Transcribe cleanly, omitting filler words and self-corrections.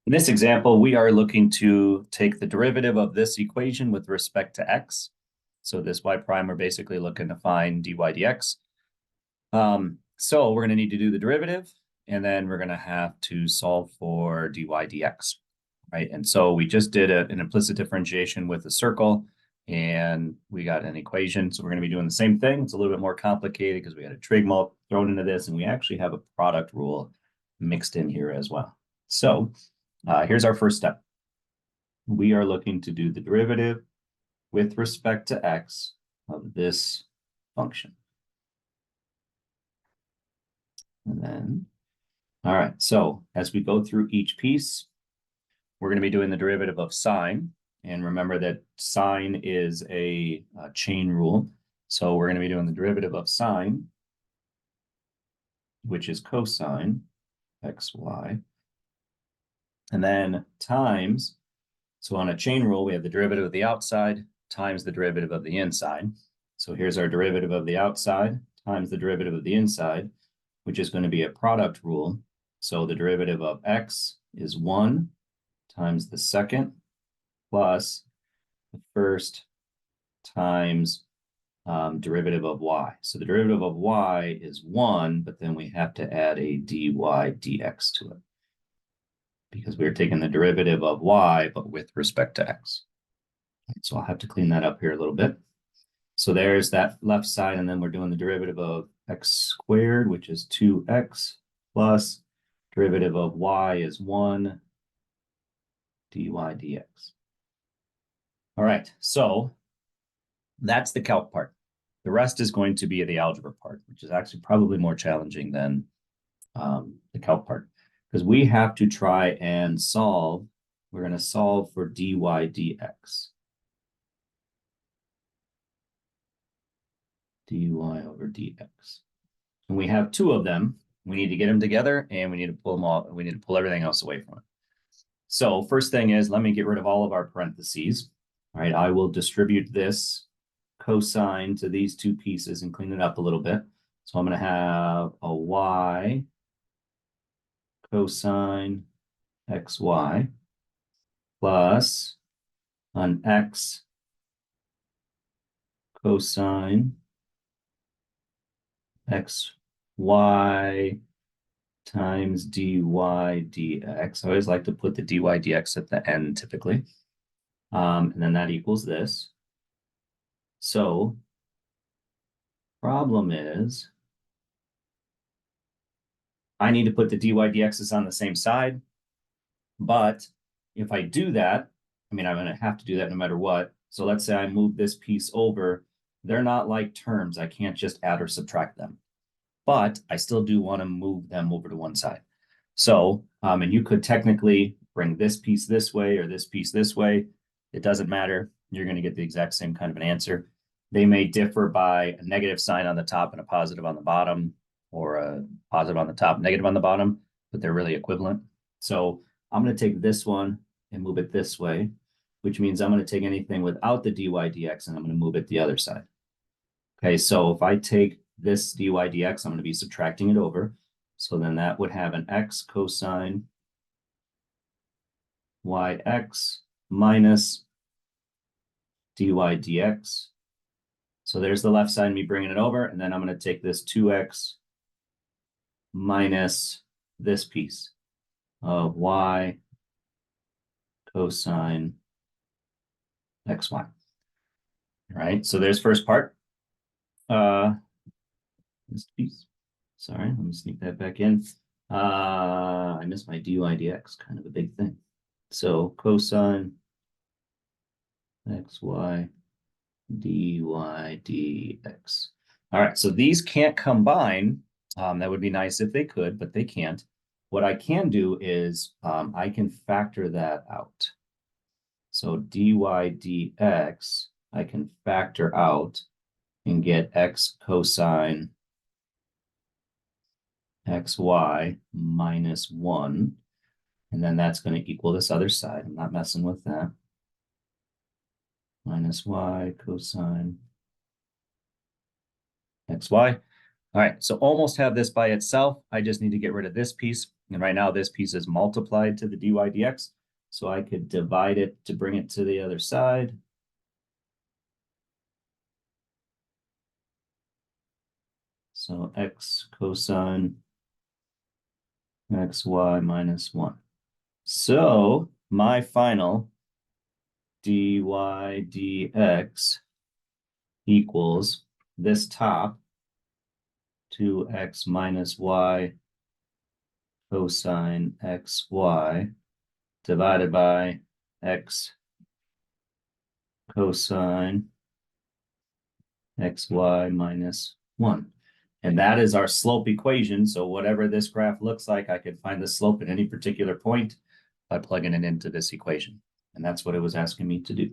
In this example, we are looking to take the derivative of this equation with respect to x. So this y prime, we're basically looking to find dy dx. So we're going to need to do the derivative, and then we're going to have to solve for dy dx, right? And so we just did an implicit differentiation with a circle, and we got an equation. So we're going to be doing the same thing. It's a little bit more complicated because we had a trig mulp thrown into this, and we actually have a product rule mixed in here as well. So here's our first step. We are looking to do the derivative with respect to x of this function. And then, all right, so as we go through each piece, we're going to be doing the derivative of sine. And remember that sine is a chain rule. So we're going to be doing the derivative of sine, which is cosine xy. And then times, so on a chain rule, we have the derivative of the outside times the derivative of the inside. So here's our derivative of the outside times the derivative of the inside, which is going to be a product rule. So the derivative of x is 1 times the second plus the first times derivative of y. So the derivative of y is 1, but then we have to add a dy dx to it, because we're taking the derivative of y, but with respect to x. So I'll have to clean that up here a little bit. So there's that left side, and then we're doing the derivative of x squared, which is 2x, plus derivative of y is 1 dy dx. All right, so that's the calc part. The rest is going to be the algebra part, which is actually probably more challenging than the calc part, because we have to try and solve. We're going to solve for dy dx. dy over dx. And we have two of them. We need to get them together, and we need to pull them all. We need to pull everything else away from it. So first thing is, let me get rid of all of our parentheses. All right, I will distribute this cosine to these two pieces and clean it up a little bit. So I'm going to have a y cosine xy plus an x cosine xy times dy dx. I always like to put the dy dx at the end typically. And then that equals this. So problem is, I need to put the dy dx's on the same side. But if I do that, I mean, I'm going to have to do that no matter what. So let's say I move this piece over. They're not like terms. I can't just add or subtract them. But I still do want to move them over to one side. So, and you could technically bring this piece this way or this piece this way. It doesn't matter. You're going to get the exact same kind of an answer. They may differ by a negative sign on the top and a positive on the bottom, or a positive on the top, negative on the bottom, but they're really equivalent. So I'm going to take this one and move it this way, which means I'm going to take anything without the dy dx and I'm going to move it the other side. Okay, so if I take this dy dx, I'm going to be subtracting it over. So then that would have an x cosine yx minus dy dx. So there's the left side, me bringing it over, and then I'm going to take this 2x minus this piece of y cosine xy. All right, so there's first part. This piece. Sorry, let me sneak that back in. I missed my dy dx, kind of a big thing. So cosine xy dy dx. All right, so these can't combine. That would be nice if they could, but they can't. What I can do is I can factor that out. So dy dx, I can factor out and get x cosine xy minus 1. And then that's going to equal this other side. I'm not messing with that. Minus y cosine xy. All right, so almost have this by itself. I just need to get rid of this piece. And right now this piece is multiplied to the dy dx. So I could divide it to bring it to the other side. So x cosine xy minus 1. So my final dy dx equals this top 2x minus y cosine xy divided by x cosine xy minus 1. And that is our slope equation. So whatever this graph looks like, I could find the slope at any particular point by plugging it into this equation. And that's what it was asking me to do.